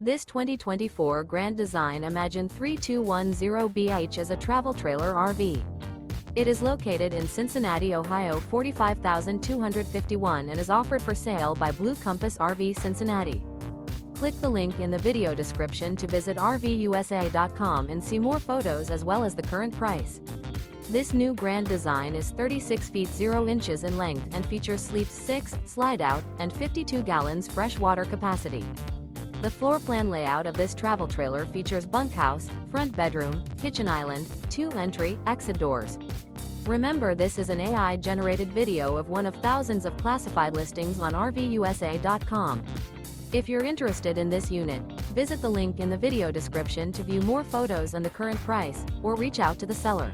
This 2024 Grand Design Imagine 3210BH is a travel trailer RV. It is located in Cincinnati, Ohio 45251 and is offered for sale by Blue Compass RV Cincinnati. Click the link in the video description to visit RVUSA.com and see more photos as well as the current price. This new Grand Design is 36 feet 0 inches in length and features sleeps 6, slide-out, and 52 gallons fresh water capacity. The floor plan layout of this travel trailer features bunkhouse, front bedroom, kitchen island, 2 entry, exit doors. Remember, this is an AI-generated video of one of thousands of classified listings on RVUSA.com. If you're interested in this unit, visit the link in the video description to view more photos and the current price, or reach out to the seller.